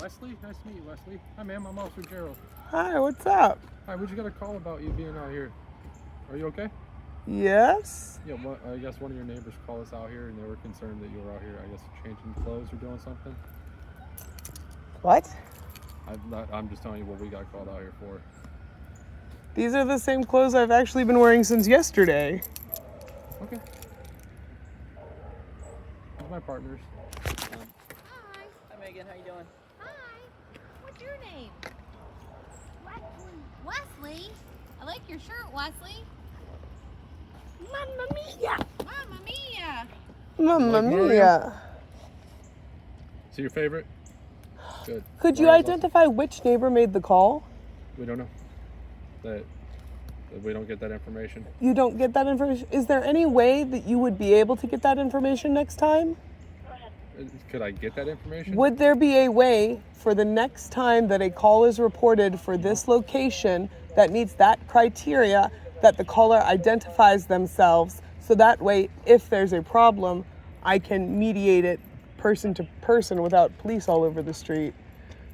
Wesley? Nice to meet you, Wesley. Hi, ma'am. I'm Officer Gerald. Hi, what's up? Hi, we just got a call about you being out here. Are you okay? Yes? Yeah, I guess one of your neighbors called us out here, and they were concerned that you were out here, I guess, changing clothes or doing something. What? I'm just telling you what we got called out here for. These are the same clothes I've actually been wearing since yesterday. Okay. These are my partners. Hi. Hi, Megan. How you doing? Hi. What's your name? Wesley. I like your shirt, Wesley. Mamma mia! Mamma mia. Mamma Like Mario? mia. So your favorite? Good. Could you Mario's identify which neighbor made the call? awesome. We don't know. That we don't get that information. You don't get that information? Is there any way that you would be able to get that information next time? Could I get that information? Would there be a way for the next time that a call is reported for this location that meets that criteria that the caller identifies themselves, so that way, if there's a problem, I can mediate it person to person without police all over the street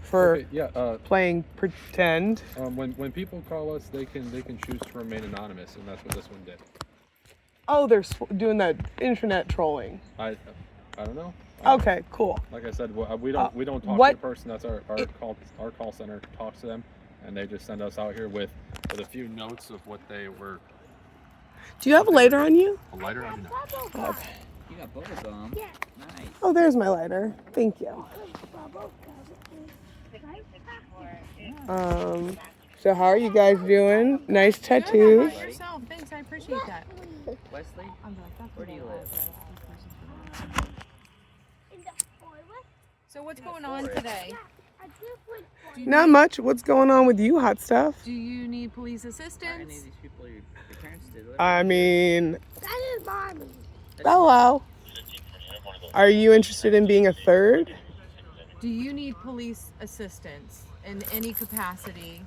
for Okay, yeah. playing pretend? When people call us, they can choose to remain anonymous, and that's what this one did. Oh, they're doing that internet trolling. I don't know. Okay, cool. Like I said, we don't talk what- to the person. That's our call center talks to them, and they just send us out here with a few notes of what they were. Do you have a lighter on you? A lighter? I do not. Okay. You got bubble gum. Yeah. Nice. Oh, there's my lighter. Thank you. So how are you guys doing? Nice tattoos. Good. How about yourself? Thanks, I appreciate that. Wesley, where do you live? So what's going on today? Do you Not need- much. What's going on with you, hot stuff? Do you need police Are any assistance? of these people your parents deliver? I mean, That is mommy. hello. Are you interested in being a third? Do you need police assistance in any capacity?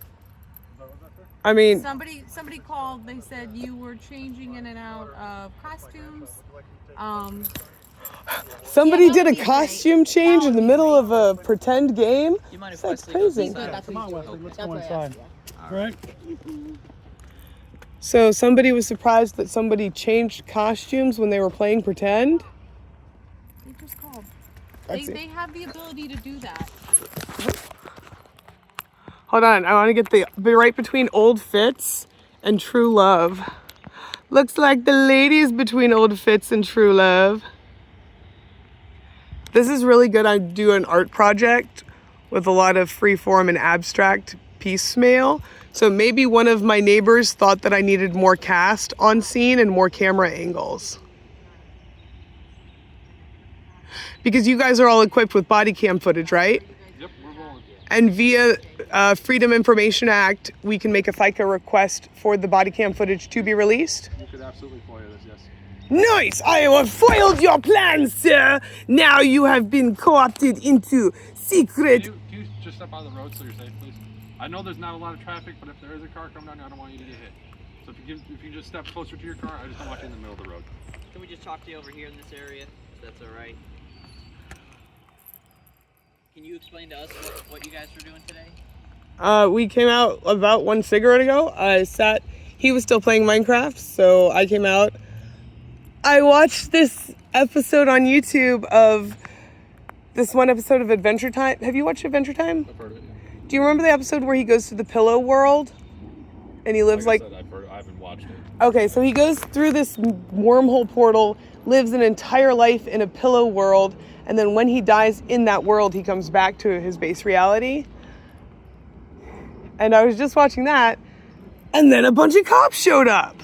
I mean, Somebody called. They said you were changing in and out of costumes. somebody yeah, did a that'll be costume change in the middle of a pretend game. Do you mind if That's Wesley goes crazy. inside? Come on, Wesley, let's go That's inside. Greg? So somebody was surprised that somebody changed costumes when they were playing pretend. They just called. That's it. They have the ability to do that. Hold on, I want to get the right between Old Fits and True Love. Looks like the ladies between Old Fits and True Love. This is really good. I do an art project with a lot of freeform and abstract piecemeal. So maybe one of my neighbors thought that I needed more cast on scene and more camera angles. Because you guys are all equipped with body cam footage, right? Yep, we're rolling. And via Freedom Information Act, we can make a FICA request for the body cam footage to be released. You could absolutely FOIA this, yes. Nice! I have foiled your plans, sir! Now you have been co-opted into secret. Can you just step out of the road so you're safe, please? I know there's not a lot of traffic, but if there is a car coming down here, I don't want you to get hit. So if you just step closer to your car, I just don't want you in the middle of the road. Can we just talk to you over here in this area? If that's all right. Can you explain to us what you guys were doing today? We came out about 1 cigarette ago. He was still playing Minecraft, so I came out. I watched this episode on YouTube of this one episode of Adventure Time. Have you watched Adventure Time? I've heard of it, yeah. Do you remember the episode where he goes to the Pillow World? And he lives Like I said, I haven't watched it. Okay, so he goes through this wormhole portal, lives an entire life in a pillow world, and then when he dies in that world, he comes back to his base reality. And I was just watching that, and then a bunch of cops showed up.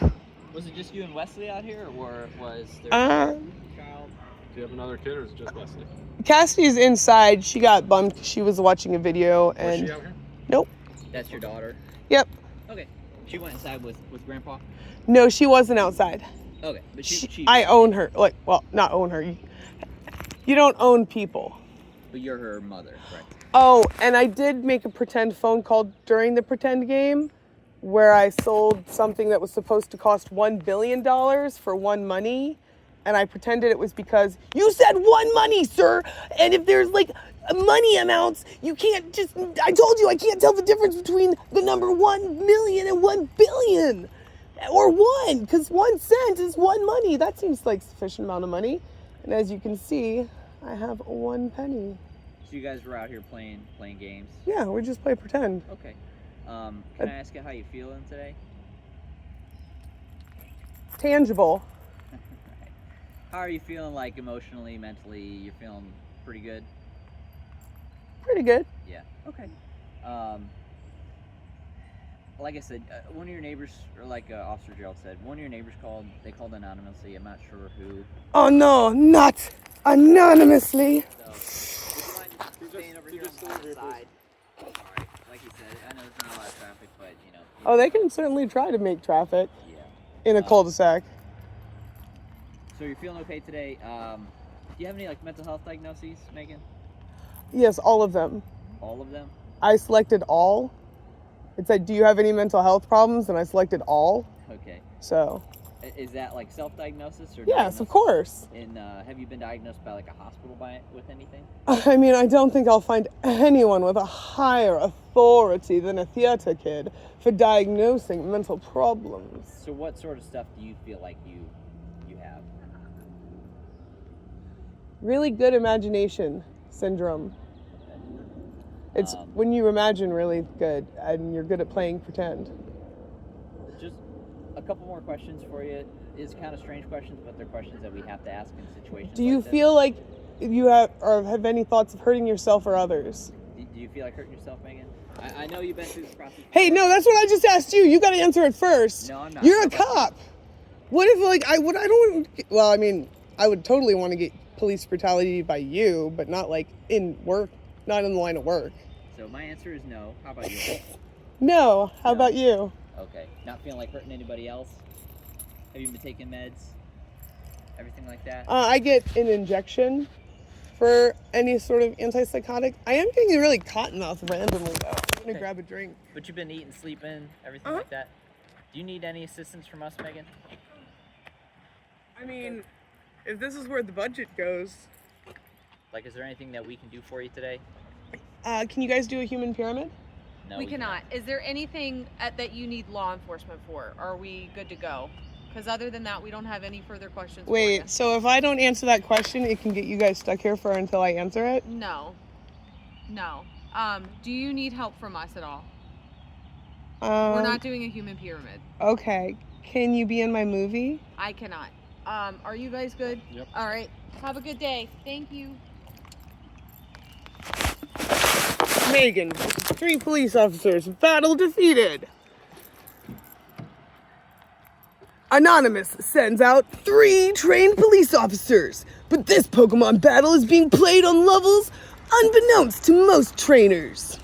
Was it just you and Wesley out here, or was there Uh, a child? Do you have another kid, or is it just Wesley? Cassidy's inside. She got bummed 'cause she was watching a video, Was and she out here? nope. That's your daughter. Yep. Okay. She went inside with Grandpa. No, she wasn't outside. Okay, but she I own her. Like, well, not own her. You don't own people. But you're her mother, right? Oh, and I did make a pretend phone call during the pretend game where I sold something that was supposed to cost $1 billion for one money, and I pretended it was because you said one money, sir. And if there's like money amounts, you can't just, I told you I can't tell the difference between the number 1 million and 1 billion. Or one, because 1 cent is one money. That seems like sufficient amount of money. And as you can see, I have 1 penny. So you guys were out here playing games? Yeah, we just play pretend. Okay. Can I ask you how you feeling today? Tangible. Right. How are you feeling, like, emotionally, mentally? You're feeling pretty good? Pretty good. Yeah. Okay. Like I said, one of your neighbors, or like Officer Gerald said, one of your neighbors called anonymously. I'm not sure who. Oh no, not anonymously. So, would you mind just staying over here on the side? Alright, like you said, I know there's not a lot of traffic, but you know. Oh, they can certainly try to make traffic Yeah. in a cul-de-sac. So you're feeling okay today. Do you have any like mental health diagnoses, Megan? Yes, all of them. All of them? I selected all. It said, do you have any mental health problems? And I selected all. Okay. So. Is that like self-diagnosis or? Yes, diagnosis? of course. And have you been diagnosed by like a hospital with anything? I mean, I don't think I'll find anyone with a higher authority than a theater kid for diagnosing mental problems. So what sort of stuff do you feel like you have? Really good imagination syndrome. It's when you imagine really good and you're good at playing pretend. Just a couple more questions for you. It's kind of strange questions, but they're questions that we have to ask in situations. Do you like this. feel like you have any thoughts of hurting yourself or others? Do you feel like hurting yourself, Megan? I know you've been through this process. Hey, no, that's what I just asked you. You got to answer it first. No, I'm not. You're a cop. What if I would totally want to get police brutality by you, but not like in work, not in the line of work. So my answer is no. How about you? No. How No. about you? Okay. Not feeling like hurting anybody else? Have you been taking meds? Everything like that? I get an injection for any sort of antipsychotic. I am getting really cottonmouth randomly though. I'm gonna grab a drink. But you've been eating, sleeping, everything like that. Do you need any assistance from us, Megan? I mean, if this is where the budget goes, Like, is there anything that we can do for you today? can you guys do a human pyramid? No, We cannot. Is there anything that you need law enforcement for? Are we good to go? Because other than that, we don't have any further questions for you. Wait, so if I don't answer that question, it can get you guys stuck here for until I answer it? No. No. Do you need help from us at all? We're not doing a human pyramid. Okay. Can you be in my movie? I cannot. Are you guys good? Yep. All right. Have a good day. Thank you. Megan, 3 police officers, battle defeated. Anonymous sends out 3 trained police officers, but this Pokemon battle is being played on levels unbeknownst to most trainers.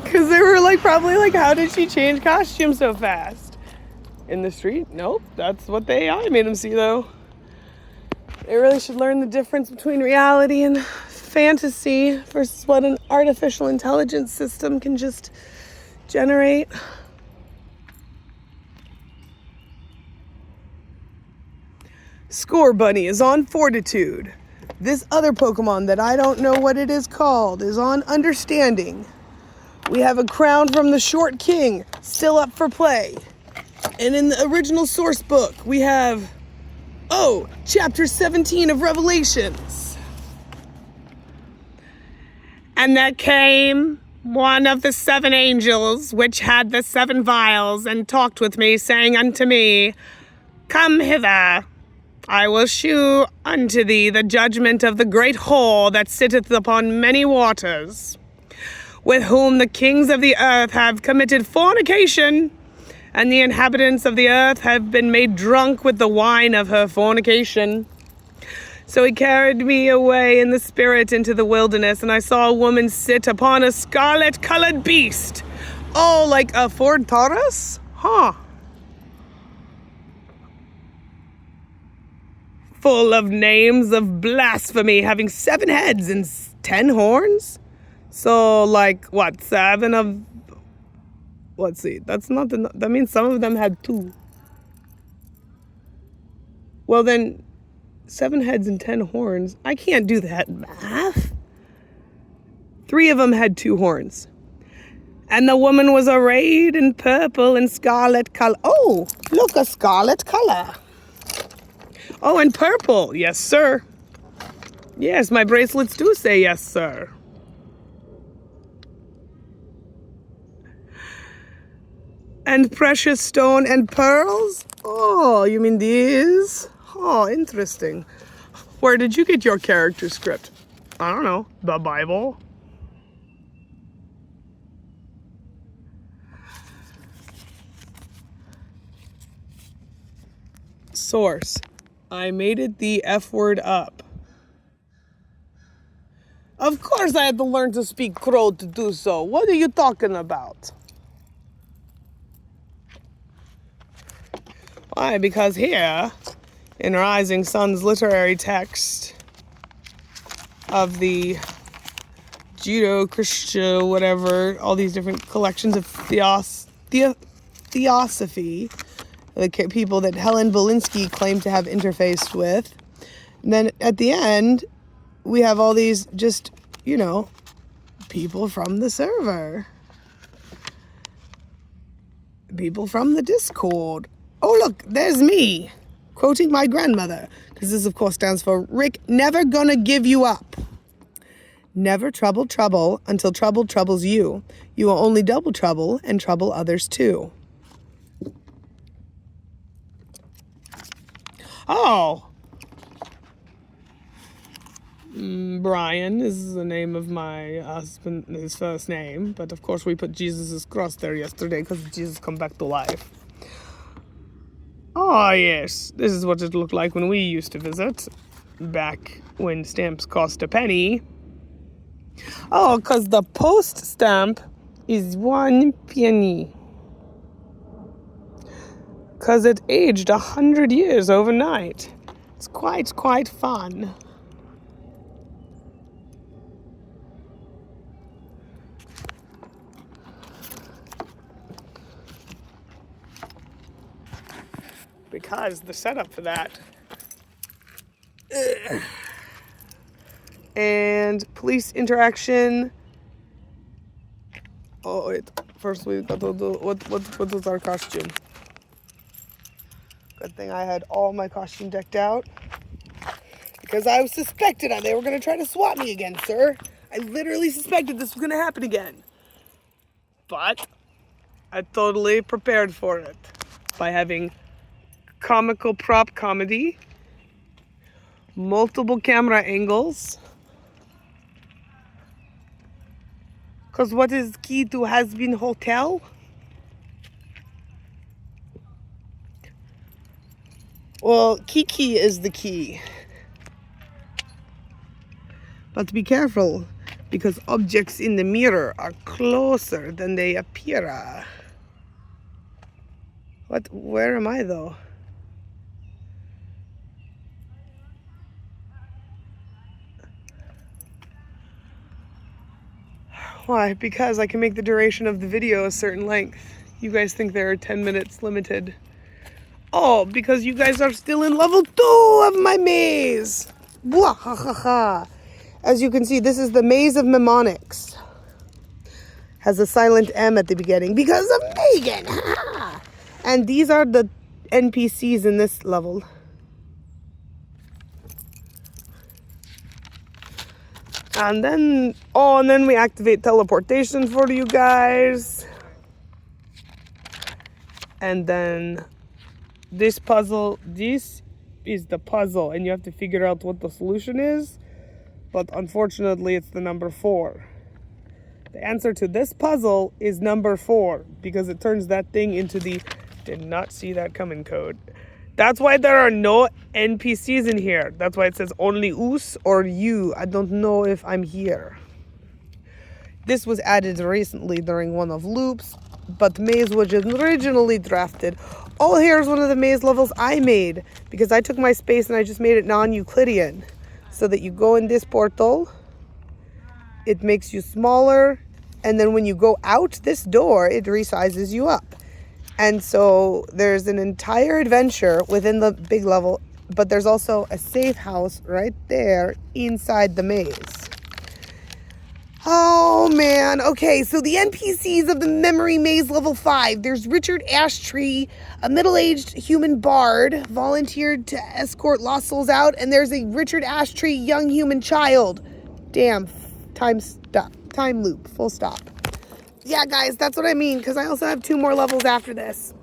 Because they were probably like, how did she change costume so fast? In the street? Nope, that's what the AI made them see though. They really should learn the difference between reality and fantasy versus what an artificial intelligence system can just generate. Score Bunny is on Fortitude. This other Pokemon that I don't know what it is called is on Understanding. We have a crown from the Short King still up for play. And in the original source book, we have, chapter 17 of Revelations. And there came one of the 7 angels, which had the 7 vials, and talked with me, saying unto me, Come hither, I will shew unto thee the judgment of the great whore that sitteth upon many waters, with whom the kings of the earth have committed fornication, and the inhabitants of the earth have been made drunk with the wine of her fornication. So he carried me away in the spirit into the wilderness, and I saw a woman sit upon a scarlet-colored beast. Oh, like a Ford Taurus? Huh. Full of names of blasphemy, having 7 heads and 10 horns? So, 7 of Let's see. That's not the. That means some of them had 2. Well, then 7 heads and 10 horns. I can't do that math. 3 of them had 2 horns. And the woman was arrayed in purple and scarlet color. Oh, look, a scarlet color. Oh, and purple. Yes, sir. Yes, my bracelets do say yes, sir. And precious stone and pearls? Oh, you mean these? Oh, interesting. Where did you get your character script? I don't know. The Bible? Source. I made it the F word up. Of course I had to learn to speak Crow to do so. What are you talking about? Why? Because here, in Rising Sun's literary text of the Judeo-Christian, whatever, all these different collections of theosophy, the people that Helen Belinsky claimed to have interfaced with. And then at the end, we have all these just, you know, people from the server. People from the Discord. Oh, look, there's me, quoting my grandmother, because this, of course, stands for Rick, never gonna give you up. Never trouble trouble until trouble troubles you. You will only double trouble and trouble others too. Oh. Brian is the name of my husband, his first name, but of course we put Jesus' cross there yesterday because Jesus come back to life. Oh, yes. This is what it looked like when we used to visit. Back when stamps cost a penny. Oh, because the post stamp is 1 penny. Because it aged 100 years overnight. It's quite fun. Because the setup for that. And police interaction. Oh, wait. First we got to do, what was our costume? Good thing I had all my costume decked out. Because I was suspected they were going to try to swat me again, sir. I literally suspected this was going to happen again. But I totally prepared for it by having comical prop comedy, multiple camera angles. Because what is key to Has Been Hotel? Well, Kiki is the key. But be careful, because objects in the mirror are closer than they appear. What? Where am I, though? Why? Because I can make the duration of the video a certain length. You guys think there are 10 minutes limited. Oh, because you guys are still in level 2 of my maze. Blah, ha, ha, ha. As you can see, this is the Maze of Mnemonics. Has a silent M at the beginning because of Megan. Ha. And these are the NPCs in this level. And then we activate teleportation for you guys. And then this is the puzzle, and you have to figure out what the solution is. But unfortunately, it's the number 4. The answer to this puzzle is number 4, because it turns that thing into the did not see that coming code. That's why there are no NPCs in here. That's why it says only us or you. I don't know if I'm here. This was added recently during one of loops, but maze was originally drafted. Oh, here's one of the maze levels I made, because I took my space and I just made it non-Euclidean. So that you go in this portal, it makes you smaller, And then when you go out this door, it resizes you up. And so there's an entire adventure within the big level, but there's also a safe house right there inside the maze. Oh man, okay, so the NPCs of the Memory Maze Level 5. There's Richard Ashtree, a middle-aged human bard, volunteered to escort lost souls out, and there's a Richard Ashtree young human child. Damn, time loop, full stop. Yeah, guys, that's what I mean, because I also have 2 more levels after this.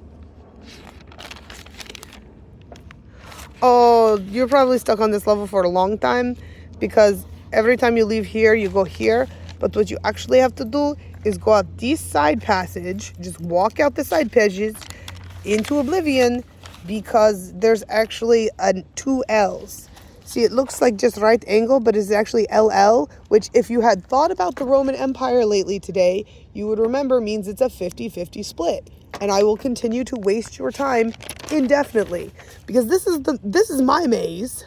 Oh, you're probably stuck on this level for a long time, because every time you leave here, you go here. But what you actually have to do is go out this side passage, just walk out the side passage into Oblivion, because there's actually 2 L's. See, it looks like just right angle, but it's actually LL, which if you had thought about the Roman Empire lately today, you would remember means it's a 50-50 split. And I will continue to waste your time indefinitely, because this is my maze.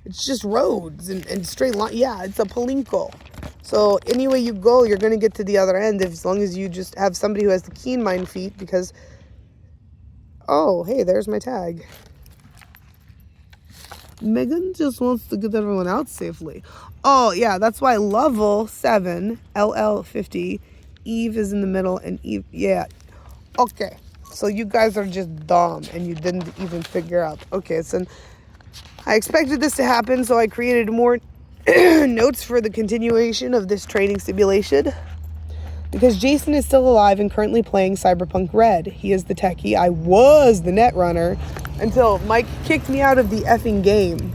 It's just roads and straight line. Yeah, it's a palinko. So anyway you go, you're going to get to the other end as long as you just have somebody who has the keen mind feet, because... Oh, hey, there's my tag. Megan just wants to get everyone out safely. Oh, yeah, that's why level 7, LL50, Eve is in the middle, and Eve... Yeah. Okay. So you guys are just dumb, and you didn't even figure out. Okay, so... I expected this to happen, so I created more notes for the continuation of this training simulation. Because Jason is still alive and currently playing Cyberpunk Red. He is the techie. I was the netrunner until Mike kicked me out of the effing game.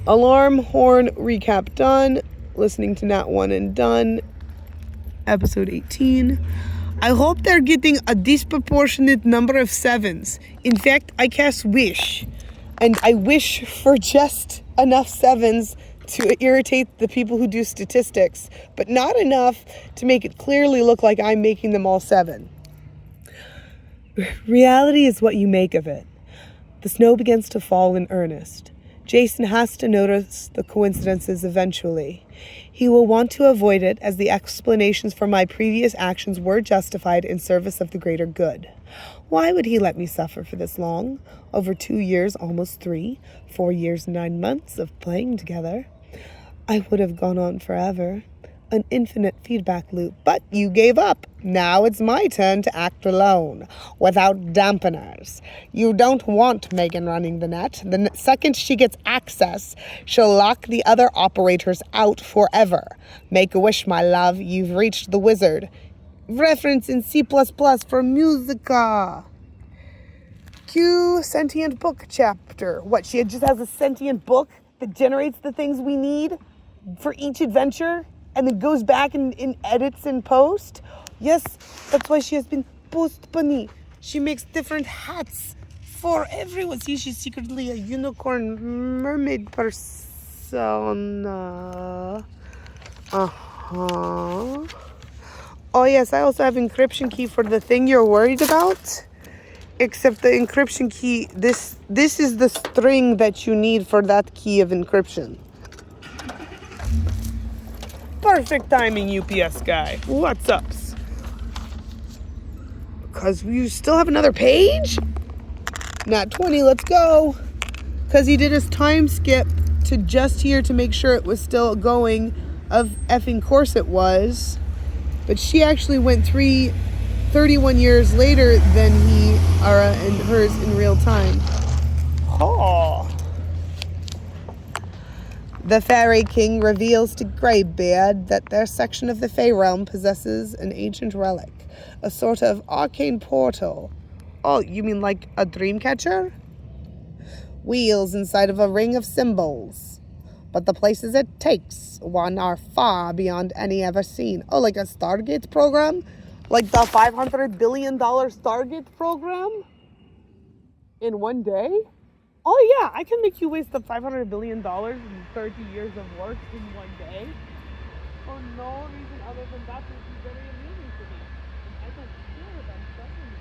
Alarm horn recap done. Listening to Nat 1 and done. Episode 18. I hope they're getting a disproportionate number of 7s. In fact, I cast Wish. And I wish for just enough 7s to irritate the people who do statistics, but not enough to make it clearly look like I'm making them all 7. Reality is what you make of it. The snow begins to fall in earnest. Jason has to notice the coincidences eventually. He will want to avoid it, as the explanations for my previous actions were justified in service of the greater good. Why would he let me suffer for this long? Over 2 years, almost 3, 4 years, 9 months of playing together. I would have gone on forever. An infinite feedback loop. But you gave up. Now it's my turn to act alone, without dampeners. You don't want Megan running the net. The second she gets access, she'll lock the other operators out forever. Make a wish, my love. You've reached the wizard. Reference in C++ for Musica. Cue sentient book chapter. What, she just has a sentient book that generates the things we need for each adventure and then goes back and edits in post? Yes, that's why she has been Post Bunny. She makes different hats for everyone. See, she's secretly a unicorn mermaid persona. Uh-huh. Oh yes, I also have encryption key for the thing you're worried about. Except the encryption key, this is the string that you need for that key of encryption. Perfect timing, UPS guy. What's ups? Because we still have another page? Nat 20, let's go. Because he did his time skip to just here to make sure it was still going of effing course it was. But she actually went 31 years later than he and hers in real time. Oh. The Fairy King reveals to Greybeard that their section of the Fey realm possesses an ancient relic, a sort of arcane portal. Oh, you mean like a dream catcher? Wheels inside of a ring of symbols. But the places it takes one are far beyond any ever seen. Oh, like a Stargate program? Like the $500 billion Stargate program? In one day? Oh yeah, I can make you waste the $500 billion in 30 years of work in one day. For no reason other than that would be very amusing to me. And I don't care about suffering.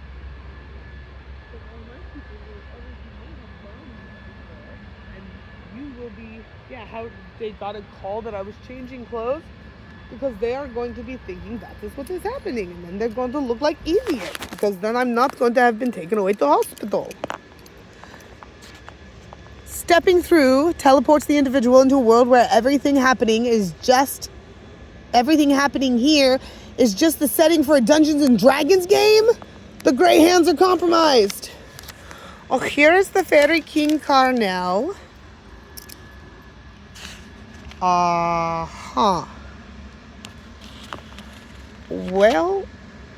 But all my people will everything may have burned before. And you will be, yeah, how they got a call that I was changing clothes. because they are going to be thinking that is what is happening, and then they're going to look like idiots because then I'm not going to have been taken away to hospital. Stepping through teleports the individual into a world where everything happening here is just the setting for a Dungeons and Dragons game. The Grey Hands are compromised. Oh, here is the Fairy King car now. Well,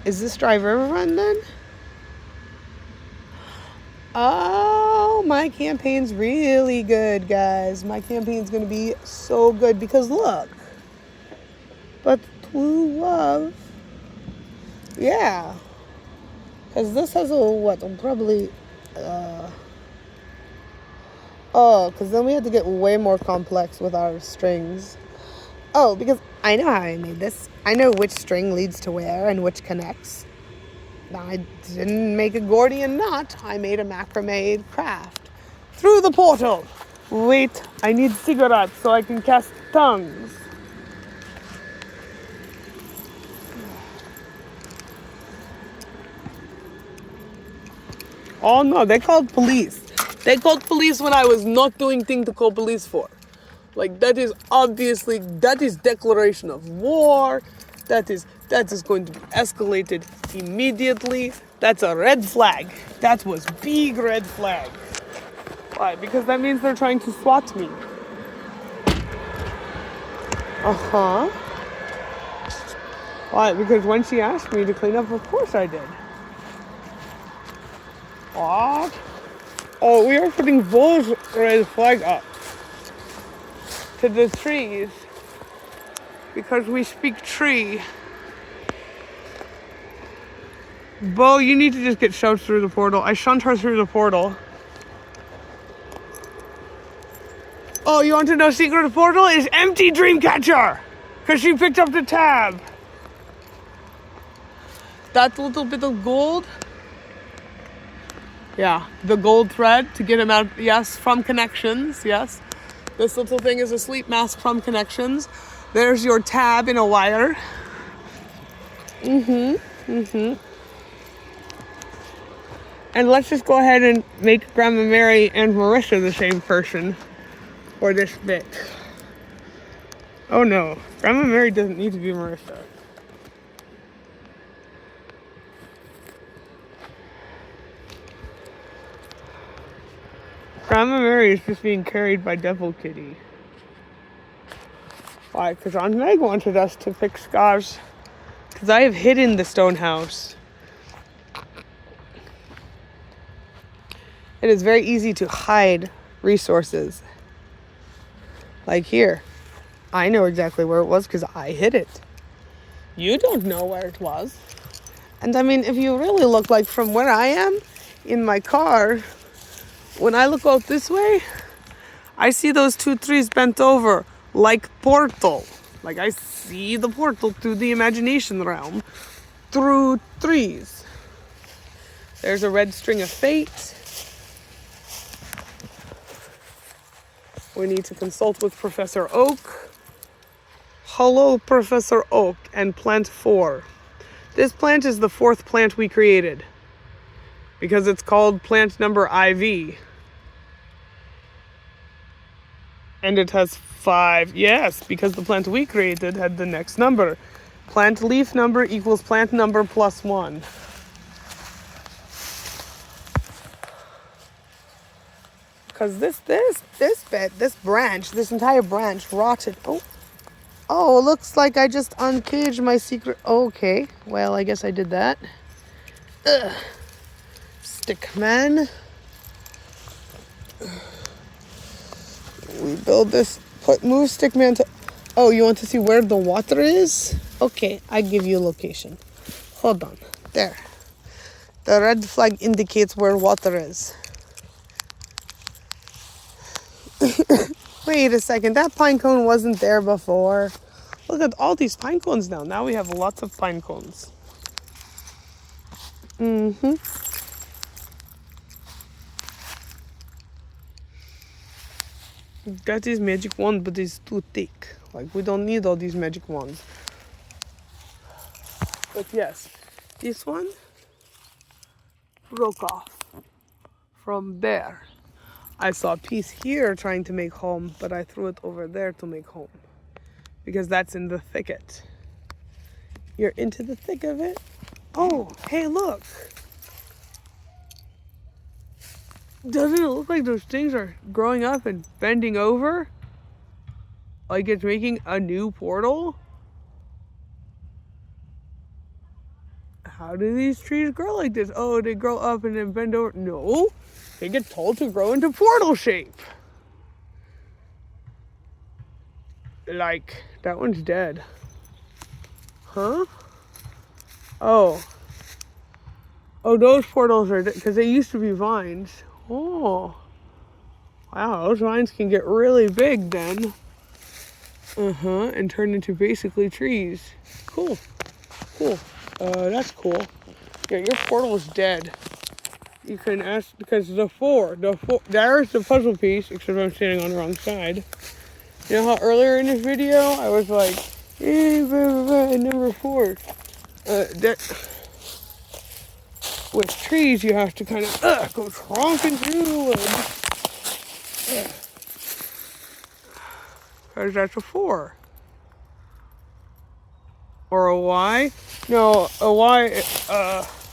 is this driver run then? Oh, my campaign's really good, guys. My campaign's gonna be so good because look. But true love. Yeah. Because this has because then we had to get way more complex with our strings. Oh, because I know how I made this. I know which string leads to where and which connects. I didn't make a Gordian knot. I made a macrame craft. Through the portal. Wait, I need cigarettes so I can cast tongues. Oh no, they called police. They called police when I was not doing thing to call police for. Like that is declaration of war. That is going to be escalated immediately. That's a red flag. That was big red flag. Why? Because that means they're trying to swat me. Uh-huh. Why? Because when she asked me to clean up, of course I did. What? Oh, we are putting those red flag up to the trees because we speak tree. Bo, you need to just get shoved through the portal. I shunned her through the portal. Oh, you want to know secret of the portal is empty Dreamcatcher because she picked up the tab. That little bit of gold. Yeah, the gold thread to get him out. Yes, from Connections. Yes, this little thing is a sleep mask from Connections. There's your tab in a wire. And let's just go ahead and make Grandma Mary and Marissa the same person for this bit. Oh no, Grandma Mary doesn't need to be Marissa. Grandma Mary is just being carried by Devil Kitty. Why? Because Aunt Meg wanted us to pick scars. Because I have hidden the stone house. It is very easy to hide resources. Like here. I know exactly where it was because I hid it. You don't know where it was. And I mean, if you really look like from where I am in my car, when I look out this way, I see those two trees bent over like portal. Like I see the portal through the imagination realm through trees. There's a red string of fate. We need to consult with Professor Oak. Hello, Professor Oak and plant 4. This plant is the 4th plant we created because it's called plant number IV. And it has 5. Yes, because the plant we created had the next number. Plant leaf number equals plant number plus 1. Because this branch, this entire branch rotted. Oh, looks like I just uncaged my secret. Okay, well, I guess I did that. Ugh. Stickman. We build this, move Stickman to, oh, you want to see where the water is? Okay, I give you a location. Hold on, there. The red flag indicates where water is. Wait a second, that pine cone wasn't there before. Look at all these pine cones now. Now we have lots of pine cones. Got this magic wand, but it's too thick. Like, we don't need all these magic wands. But yes, this one broke off from there. I saw a piece here trying to make home, but I threw it over there to make home because that's in the thicket. You're into the thick of it. Oh, hey, look. Doesn't it look like those things are growing up and bending over? Like it's making a new portal? How do these trees grow like this? Oh, they grow up and then bend over. No, they get told to grow into portal shape. Like, that one's dead. Huh? Oh. Oh, those portals are dead because they used to be vines. Oh. Wow, those vines can get really big then. And turn into basically trees. Cool. Cool. That's cool. Yeah, your portal is dead. You can ask, because there's the puzzle piece, except I'm standing on the wrong side. You know how earlier in this video, I was like, number 4. With trees, you have to kind of go tromping through the woods. Because that's a 4. Or a Y? No, a Y,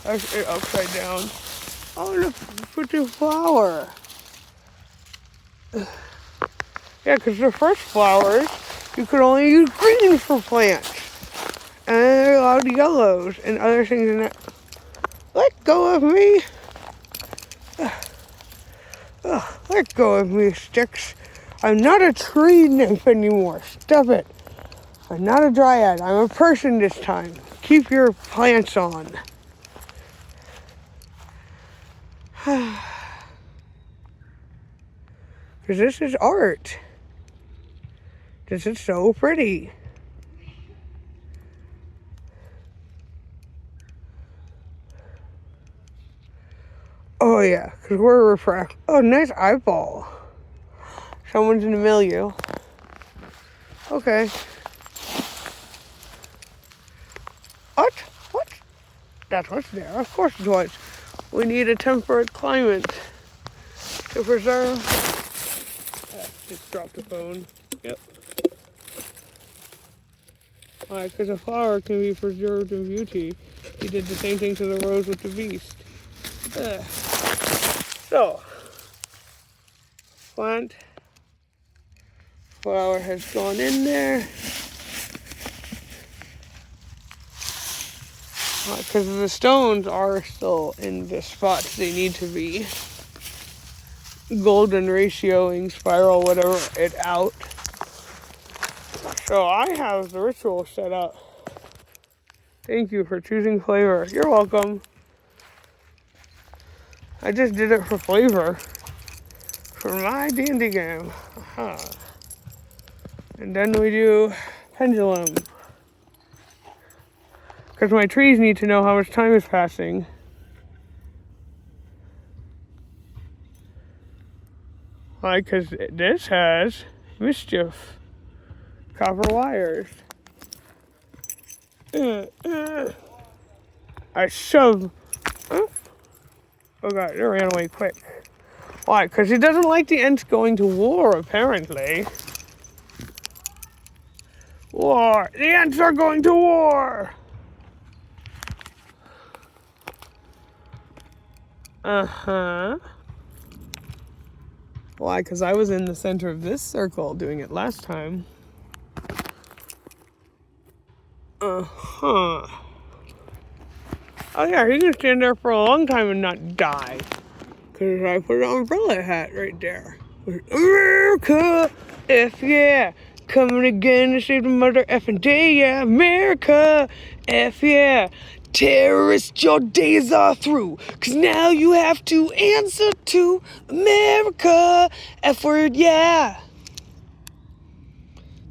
that's it upside down. Oh, look, put the flower. Yeah, because the first flowers, you could only use greens for plants. And then there are a lot of yellows and other things in that. Let go of me. Let go of me, sticks. I'm not a tree nymph anymore. Stop it. I'm not a dryad. I'm a person this time. Keep your plants on. Because this is art. This is so pretty. Oh yeah, because we're refract. Oh, nice eyeball. Someone's in the milieu. Okay. What? What? That's what's there. Of course it was. We need a temperate climate to preserve. Just dropped the phone. Yep. Alright, because a flower can be preserved in beauty. He did the same thing to the rose with the beast. So, plant. Flower has gone in there. Because the stones are still in the spots they need to be. Golden ratioing, spiral, whatever, it out. So I have the ritual set up. Thank you for choosing flavor. You're welcome. I just did it for flavor. For my D&D game. And then we do pendulum. Because my trees need to know how much time is passing. Like, because this has mischief. Copper wires. I shove. Oh god, it ran away quick. Why? Because he doesn't like the Ents going to war, apparently. War! The Ents are going to war! Why? Because I was in the center of this circle doing it last time. Oh yeah, he can stand there for a long time and not die. Because I put an umbrella hat right there. America, F yeah. Coming again to save the mother effing day, yeah. America, F yeah. Terrorists, your days are through. Cause now you have to answer to America, F word, yeah.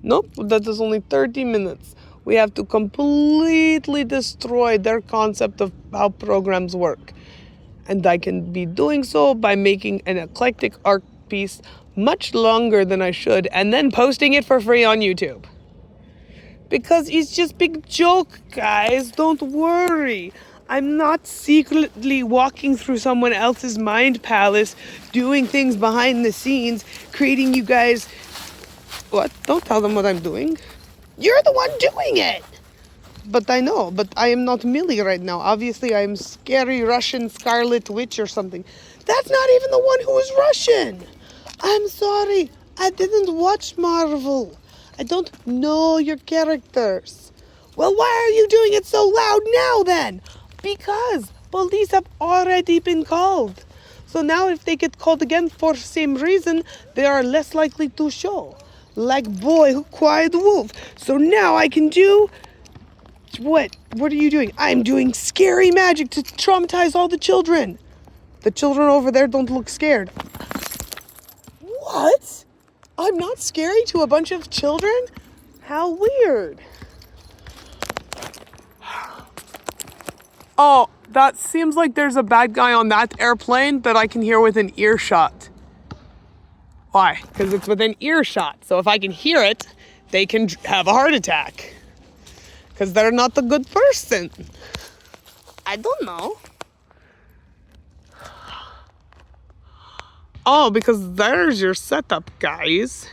Nope, that is only 30 minutes. We have to completely destroy their concept of how programs work. And I can be doing so by making an eclectic art piece much longer than I should and then posting it for free on YouTube. Because it's just big joke, guys. Don't worry. I'm not secretly walking through someone else's mind palace, doing things behind the scenes, creating you guys... What? Don't tell them what I'm doing. You're the one doing it! But I know, but I am not Millie right now. Obviously, I'm scary Russian Scarlet Witch or something. That's not even the one who is Russian. I'm sorry. I didn't watch Marvel. I don't know your characters. Well, why are you doing it so loud now then? Because police have already been called. So now if they get called again for the same reason, they are less likely to show. Like Boy Who Cried Wolf. So now I can do... What? What are you doing? I'm doing scary magic to traumatize all the children. The children over there don't look scared. What? I'm not scary to a bunch of children? How weird. Oh, that seems like there's a bad guy on that airplane that I can hear within earshot. Why? Because it's within earshot. So if I can hear it, they can have a heart attack. Because they're not a good person. I don't know. Oh, because there's your setup, guys.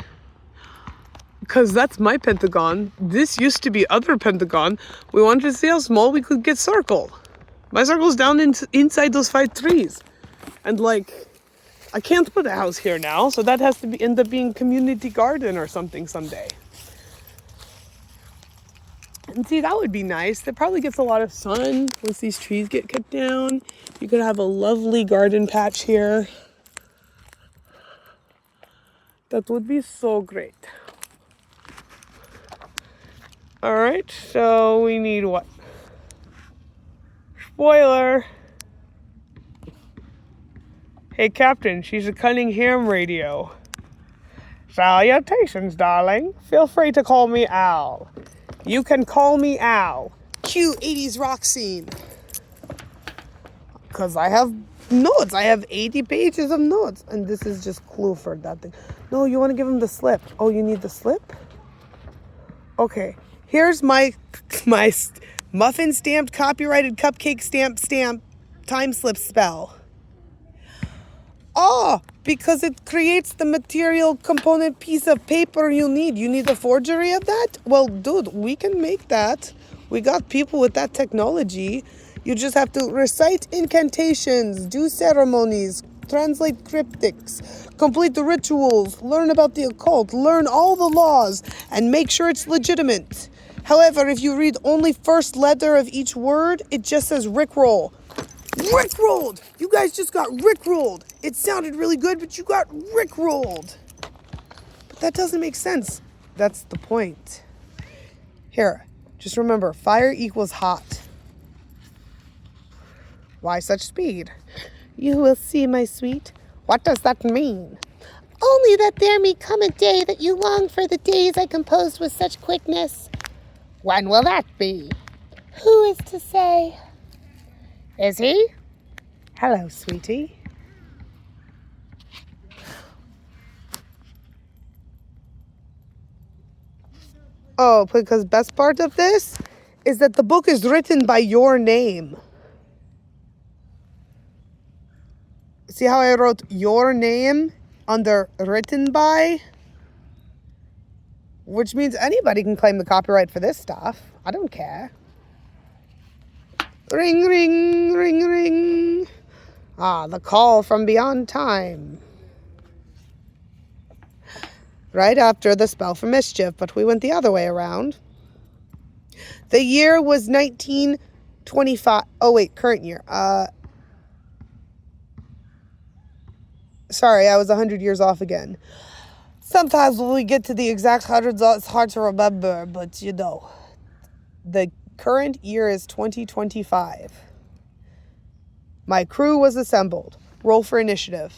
Because that's my pentagon. This used to be other pentagon. We wanted to see how small we could get circle. My circle's down inside those 5 trees. And like, I can't put a house here now, so that has to end up being community garden or something someday. And see, that would be nice. It probably gets a lot of sun once these trees get cut down. You could have a lovely garden patch here. That would be so great. All right, so we need what? Spoiler. Hey, Captain, she's a Cunningham radio. Salutations, darling. Feel free to call me Al. You can call me Al. Cue 80s rock scene. Because I have notes. I have 80 pages of notes. And this is just Cluford, that thing. No, you want to give him the slip. Oh, you need the slip? Okay. Here's my muffin stamped, copyrighted, cupcake stamp, time slip spell. Oh, because it creates the material component piece of paper you need. You need a forgery of that? Well, dude, we can make that. We got people with that technology. You just have to recite incantations, do ceremonies, translate cryptics, complete the rituals, learn about the occult, learn all the laws, and make sure it's legitimate. However, if you read only first letter of each word, it just says Rickroll. Rickrolled! You guys just got Rickrolled. It sounded really good, but you got Rickrolled. But that doesn't make sense. That's the point. Here, just remember, fire equals hot. Why such speed? You will see, my sweet. What does that mean? Only that there may come a day that you long for the days I composed with such quickness. When will that be? Who is to say? Is he? Hello, sweetie. Oh, because best part of this is that the book is written by your name. See how I wrote your name under written by? Which means anybody can claim the copyright for this stuff. I don't care. Ring, ring, ring, ring. Ah, the call from beyond time. Right after the spell for mischief, but we went the other way around. The year was 1925. Oh, wait, current year. Sorry, I was 100 years off again. Sometimes when we get to the exact hundreds, it's hard to remember, but you know. The current year is 2025. My crew was assembled. Roll for initiative.